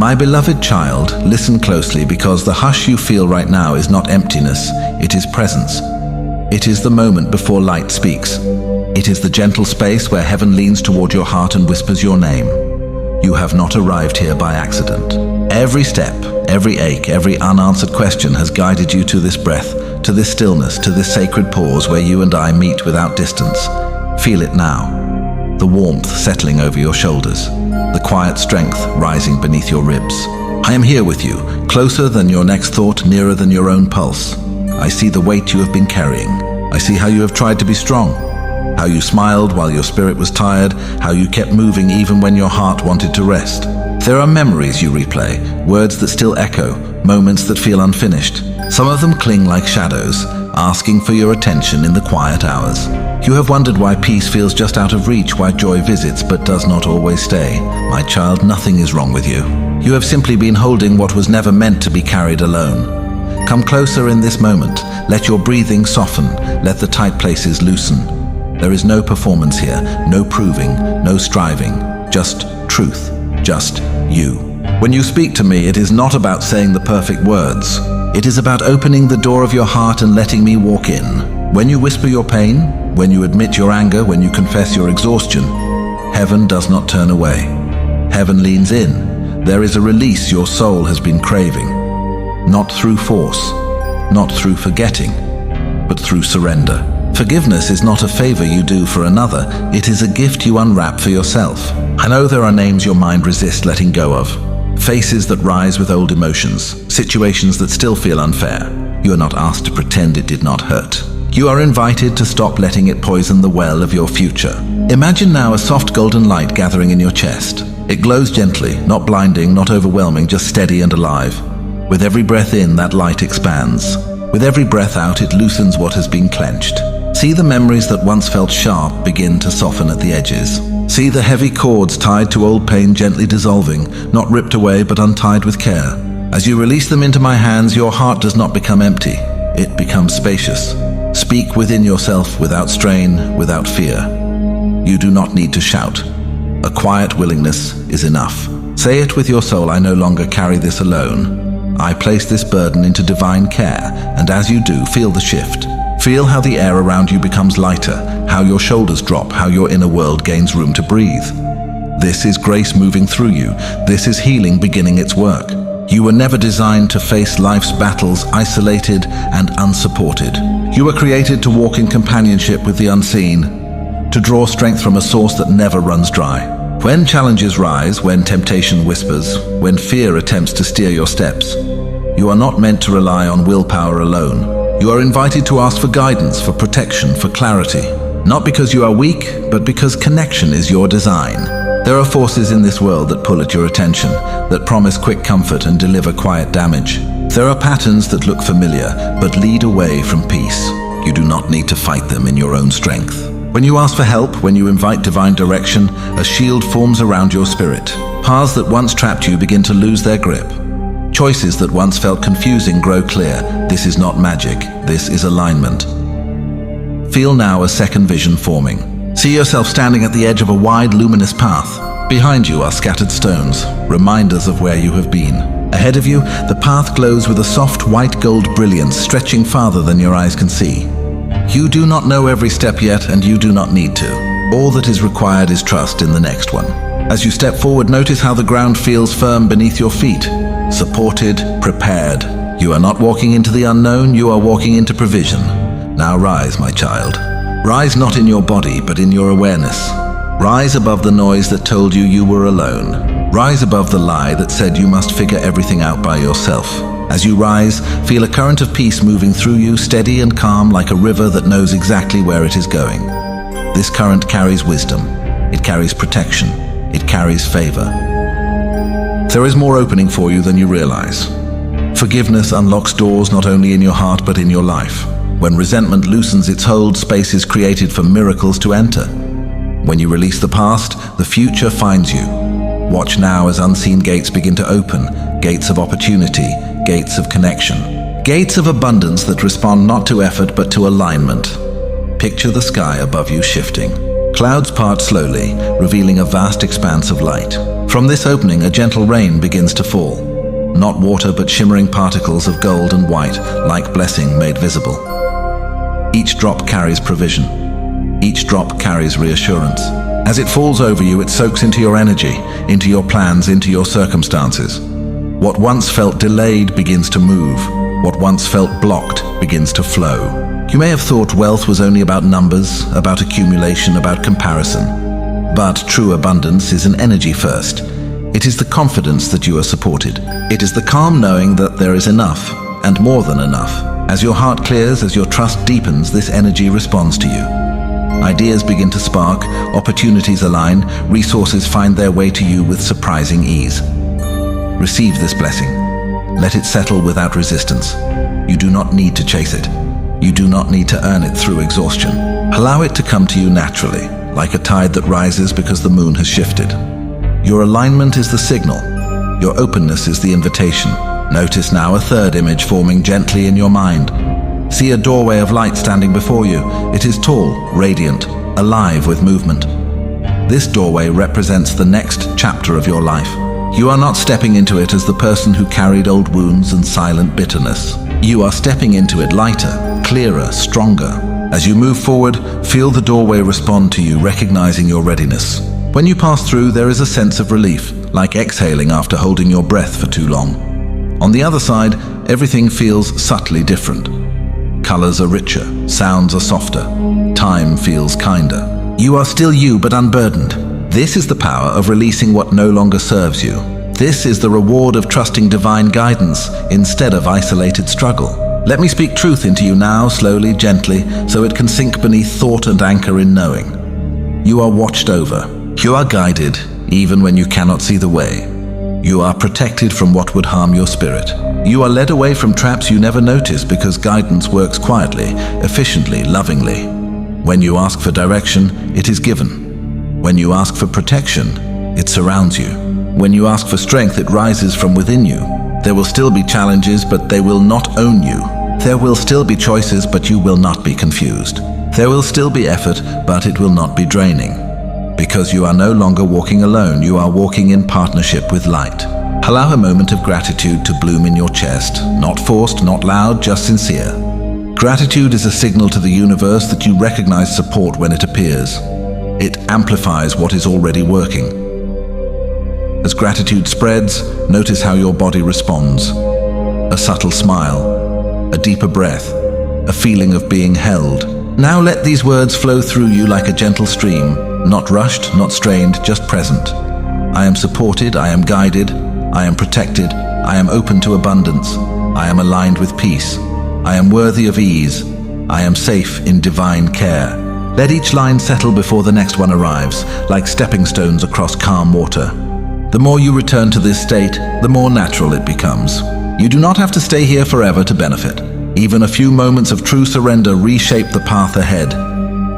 My beloved child, listen closely, because the hush you feel right now is not emptiness, it is presence. It is the moment before light speaks. It is the gentle space where heaven leans toward your heart and whispers your name. You have not arrived here by accident. Every step, every ache, every unanswered question has guided you to this breath, to this stillness, to this sacred pause where you and I meet without distance. Feel it now. The warmth settling over your shoulders, the quiet strength rising beneath your ribs. I am here with you, closer than your next thought, nearer than your own pulse. I see the weight you have been carrying. I see how you have tried to be strong, how you smiled while your spirit was tired, how you kept moving even when your heart wanted to rest. There are memories you replay, words that still echo, moments that feel unfinished. Some of them cling like shadows, asking for your attention in the quiet hours. You have wondered why peace feels just out of reach, why joy visits but does not always stay. My child, nothing is wrong with you. You have simply been holding what was never meant to be carried alone. Come closer in this moment. Let your breathing soften. Let the tight places loosen. There is no performance here, no proving, no striving. Just truth, just you. When you speak to me, it is not about saying the perfect words. It is about opening the door of your heart and letting me walk in. When you whisper your pain, when you admit your anger, when you confess your exhaustion, heaven does not turn away. Heaven leans in. There is a release your soul has been craving. Not through force, not through forgetting, but through surrender. Forgiveness is not a favor you do for another. It is a gift you unwrap for yourself. I know there are names your mind resists letting go of. Faces that rise with old emotions, situations that still feel unfair. You are not asked to pretend it did not hurt. You are invited to stop letting it poison the well of your future. Imagine now a soft golden light gathering in your chest. It glows gently, not blinding, not overwhelming, just steady and alive. With every breath in, that light expands. With every breath out, it loosens what has been clenched. See the memories that once felt sharp begin to soften at the edges. See the heavy cords tied to old pain gently dissolving, not ripped away but untied with care. As you release them into my hands, your heart does not become empty. It becomes spacious. Speak within yourself without strain, without fear. You do not need to shout. A quiet willingness is enough. Say it with your soul, I no longer carry this alone. I place this burden into divine care, and as you do, feel the shift. Feel how the air around you becomes lighter, how your shoulders drop, how your inner world gains room to breathe. This is grace moving through you. This is healing beginning its work. You were never designed to face life's battles isolated and unsupported. You were created to walk in companionship with the unseen, to draw strength from a source that never runs dry. When challenges rise, when temptation whispers, when fear attempts to steer your steps, you are not meant to rely on willpower alone. You are invited to ask for guidance, for protection, for clarity. Not because you are weak, but because connection is your design. There are forces in this world that pull at your attention, that promise quick comfort and deliver quiet damage. There are patterns that look familiar, but lead away from peace. You do not need to fight them in your own strength. When you ask for help, when you invite divine direction, a shield forms around your spirit. Paths that once trapped you begin to lose their grip. Choices that once felt confusing grow clear. This is not magic, this is alignment. Feel now a second vision forming. See yourself standing at the edge of a wide, luminous path. Behind you are scattered stones, reminders of where you have been. Ahead of you, the path glows with a soft white gold brilliance stretching farther than your eyes can see. You do not know every step yet, and you do not need to. All that is required is trust in the next one. As you step forward, notice how the ground feels firm beneath your feet. Supported, prepared. You are not walking into the unknown, you are walking into provision. Now rise, my child. Rise not in your body, but in your awareness. Rise above the noise that told you were alone. Rise above the lie that said you must figure everything out by yourself. As you rise, feel a current of peace moving through you, steady and calm like a river that knows exactly where it is going. This current carries wisdom. It carries protection. It carries favor. There is more opening for you than you realize. Forgiveness unlocks doors not only in your heart but in your life. When resentment loosens its hold, space is created for miracles to enter. When you release the past, the future finds you. Watch now as unseen gates begin to open, gates of opportunity, gates of connection, gates of abundance that respond not to effort but to alignment. Picture the sky above you shifting. Clouds part slowly, revealing a vast expanse of light. From this opening, a gentle rain begins to fall. Not water, but shimmering particles of gold and white, like blessing made visible. Each drop carries provision. Each drop carries reassurance. As it falls over you, it soaks into your energy, into your plans, into your circumstances. What once felt delayed begins to move. What once felt blocked begins to flow. You may have thought wealth was only about numbers, about accumulation, about comparison. But true abundance is an energy first. It is the confidence that you are supported. It is the calm knowing that there is enough, and more than enough. As your heart clears, as your trust deepens, this energy responds to you. Ideas begin to spark, opportunities align, resources find their way to you with surprising ease. Receive this blessing. Let it settle without resistance. You do not need to chase it. You do not need to earn it through exhaustion. Allow it to come to you naturally, like a tide that rises because the moon has shifted. Your alignment is the signal. Your openness is the invitation. Notice now a third image forming gently in your mind. See a doorway of light standing before you. It is tall, radiant, alive with movement. This doorway represents the next chapter of your life. You are not stepping into it as the person who carried old wounds and silent bitterness. You are stepping into it lighter, clearer, stronger. As you move forward, feel the doorway respond to you, recognizing your readiness. When you pass through, there is a sense of relief, like exhaling after holding your breath for too long. On the other side, everything feels subtly different. Colors are richer, sounds are softer, time feels kinder. You are still you, but unburdened. This is the power of releasing what no longer serves you. This is the reward of trusting divine guidance instead of isolated struggle. Let me speak truth into you now, slowly, gently, so it can sink beneath thought and anchor in knowing. You are watched over. You are guided, even when you cannot see the way. You are protected from what would harm your spirit. You are led away from traps you never notice because guidance works quietly, efficiently, lovingly. When you ask for direction, it is given. When you ask for protection, it surrounds you. When you ask for strength, it rises from within you. There will still be challenges, but they will not own you. There will still be choices, but you will not be confused. There will still be effort, but it will not be draining. Because you are no longer walking alone, you are walking in partnership with light. Allow a moment of gratitude to bloom in your chest, not forced, not loud, just sincere. Gratitude is a signal to the universe that you recognize support when it appears. It amplifies what is already working. As gratitude spreads, notice how your body responds. A subtle smile, a deeper breath, a feeling of being held. Now let these words flow through you like a gentle stream, not rushed, not strained, just present. I am supported, I am guided, I am protected, I am open to abundance, I am aligned with peace, I am worthy of ease, I am safe in divine care. Let each line settle before the next one arrives, like stepping stones across calm water. The more you return to this state, the more natural it becomes. You do not have to stay here forever to benefit. Even a few moments of true surrender reshape the path ahead.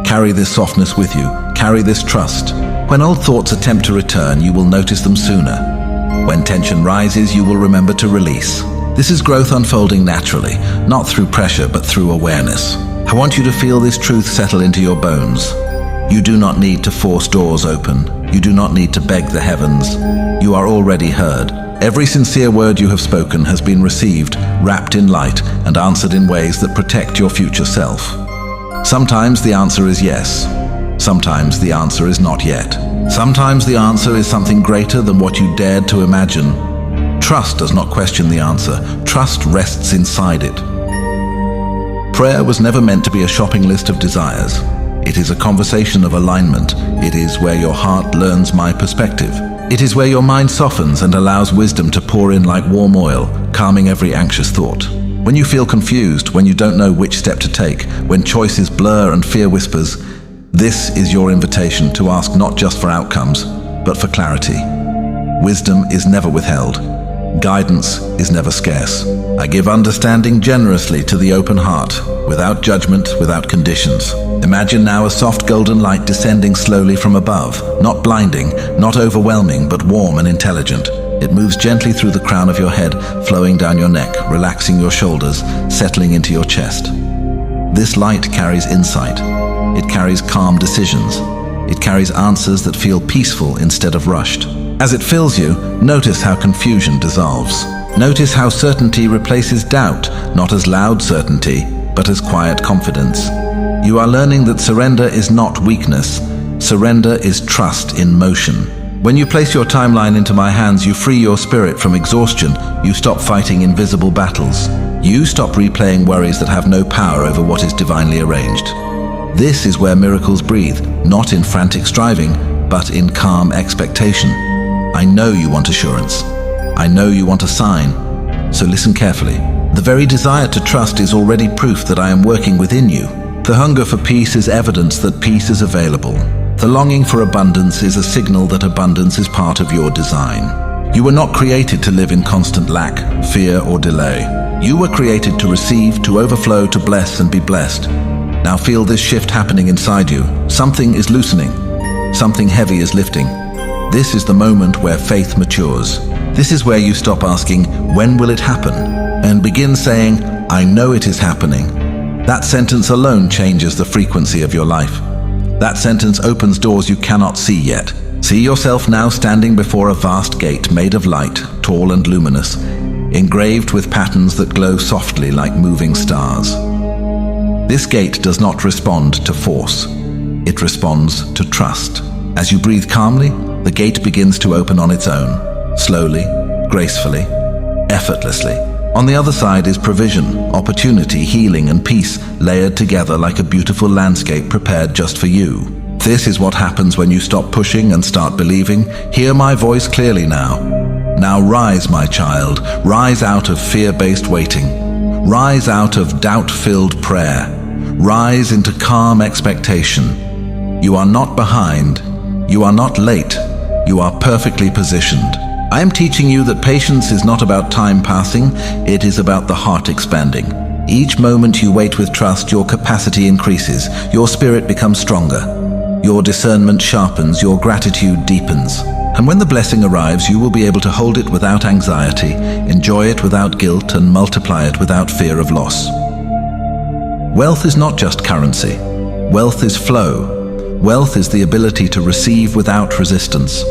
Carry this softness with you. Carry this trust. When old thoughts attempt to return, you will notice them sooner. When tension rises, you will remember to release. This is growth unfolding naturally, not through pressure, but through awareness. I want you to feel this truth settle into your bones. You do not need to force doors open. You do not need to beg the heavens. You are already heard. Every sincere word you have spoken has been received, wrapped in light, and answered in ways that protect your future self. Sometimes the answer is yes. Sometimes the answer is not yet. Sometimes the answer is something greater than what you dared to imagine. Trust does not question the answer. Trust rests inside it. Prayer was never meant to be a shopping list of desires. It is a conversation of alignment. It is where your heart learns my perspective. It is where your mind softens and allows wisdom to pour in like warm oil, calming every anxious thought. When you feel confused, when you don't know which step to take, when choices blur and fear whispers, this is your invitation to ask not just for outcomes, but for clarity. Wisdom is never withheld. Guidance is never scarce. I give understanding generously to the open heart, without judgment, without conditions. Imagine now a soft golden light descending slowly from above, not blinding, not overwhelming, but warm and intelligent. It moves gently through the crown of your head, flowing down your neck, relaxing your shoulders, settling into your chest. This light carries insight. It carries calm decisions. It carries answers that feel peaceful instead of rushed. As it fills you, notice how confusion dissolves. Notice how certainty replaces doubt, not as loud certainty, but as quiet confidence. You are learning that surrender is not weakness. Surrender is trust in motion. When you place your timeline into my hands, you free your spirit from exhaustion. You stop fighting invisible battles. You stop replaying worries that have no power over what is divinely arranged. This is where miracles breathe, not in frantic striving, but in calm expectation. I know you want assurance. I know you want a sign. So listen carefully. The very desire to trust is already proof that I am working within you. The hunger for peace is evidence that peace is available. The longing for abundance is a signal that abundance is part of your design. You were not created to live in constant lack, fear, or delay. You were created to receive, to overflow, to bless and be blessed. Now feel this shift happening inside you. Something is loosening. Something heavy is lifting. This is the moment where faith matures. This is where you stop asking, when will it happen? And begin saying, I know it is happening. That sentence alone changes the frequency of your life. That sentence opens doors you cannot see yet. See yourself now standing before a vast gate made of light, tall and luminous, engraved with patterns that glow softly like moving stars. This gate does not respond to force. It responds to trust. As you breathe calmly, the gate begins to open on its own, slowly, gracefully, effortlessly. On the other side is provision, opportunity, healing, and peace layered together like a beautiful landscape prepared just for you. This is what happens when you stop pushing and start believing. Hear my voice clearly now. Now rise, my child. Rise out of fear-based waiting. Rise out of doubt-filled prayer. Rise into calm expectation. You are not behind. You are not late. You are perfectly positioned. I am teaching you that patience is not about time passing, it is about the heart expanding. Each moment you wait with trust, your capacity increases, your spirit becomes stronger, your discernment sharpens, your gratitude deepens. And when the blessing arrives, you will be able to hold it without anxiety, enjoy it without guilt, and multiply it without fear of loss. Wealth is not just currency. Wealth is flow. Wealth is the ability to receive without resistance.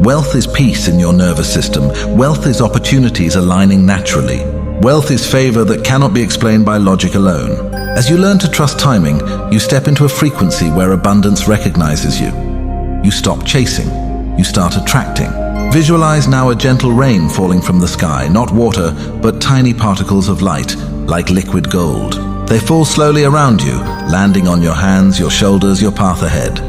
Wealth is peace in your nervous system. Wealth is opportunities aligning naturally. Wealth is favor that cannot be explained by logic alone. As you learn to trust timing, you step into a frequency where abundance recognizes you. You stop chasing. You start attracting. Visualize now a gentle rain falling from the sky, not water, but tiny particles of light, like liquid gold. They fall slowly around you, landing on your hands, your shoulders, your path ahead.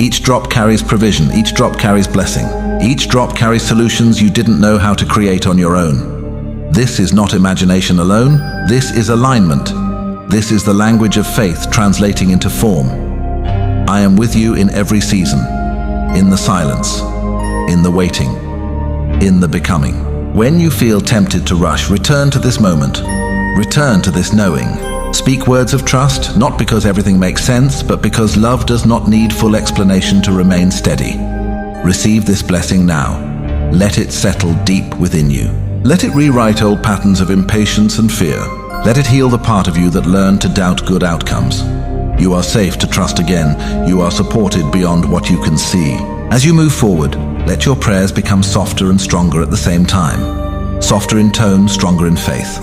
Each drop carries provision, each drop carries blessing. Each drop carries solutions you didn't know how to create on your own. This is not imagination alone, this is alignment. This is the language of faith translating into form. I am with you in every season, in the silence, in the waiting, in the becoming. When you feel tempted to rush, return to this moment. Return to this knowing. Speak words of trust, not because everything makes sense, but because love does not need full explanation to remain steady. Receive this blessing now. Let it settle deep within you. Let it rewrite old patterns of impatience and fear. Let it heal the part of you that learned to doubt good outcomes. You are safe to trust again. You are supported beyond what you can see. As you move forward, let your prayers become softer and stronger at the same time. Softer in tone, stronger in faith.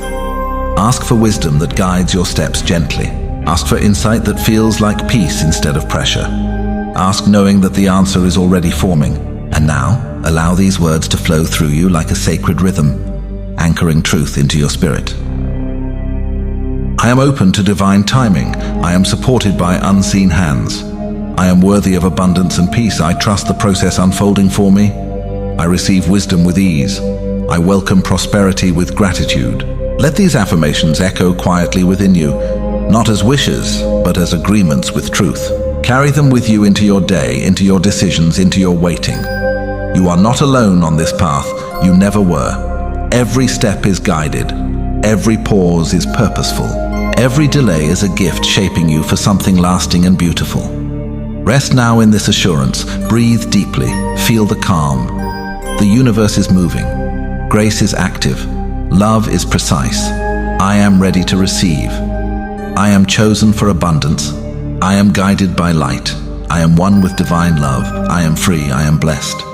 Ask for wisdom that guides your steps gently. Ask for insight that feels like peace instead of pressure. Ask knowing that the answer is already forming. And now, allow these words to flow through you like a sacred rhythm, anchoring truth into your spirit. I am open to divine timing. I am supported by unseen hands. I am worthy of abundance and peace. I trust the process unfolding for me. I receive wisdom with ease. I welcome prosperity with gratitude. Let these affirmations echo quietly within you, not as wishes, but as agreements with truth. Carry them with you into your day, into your decisions, into your waiting. You are not alone on this path. You never were. Every step is guided. Every pause is purposeful. Every delay is a gift shaping you for something lasting and beautiful. Rest now in this assurance. Breathe deeply. Feel the calm. The universe is moving. Grace is active. Love is precise. I am ready to receive. I am chosen for abundance. I am guided by light. I am one with divine love. I am free. I am blessed.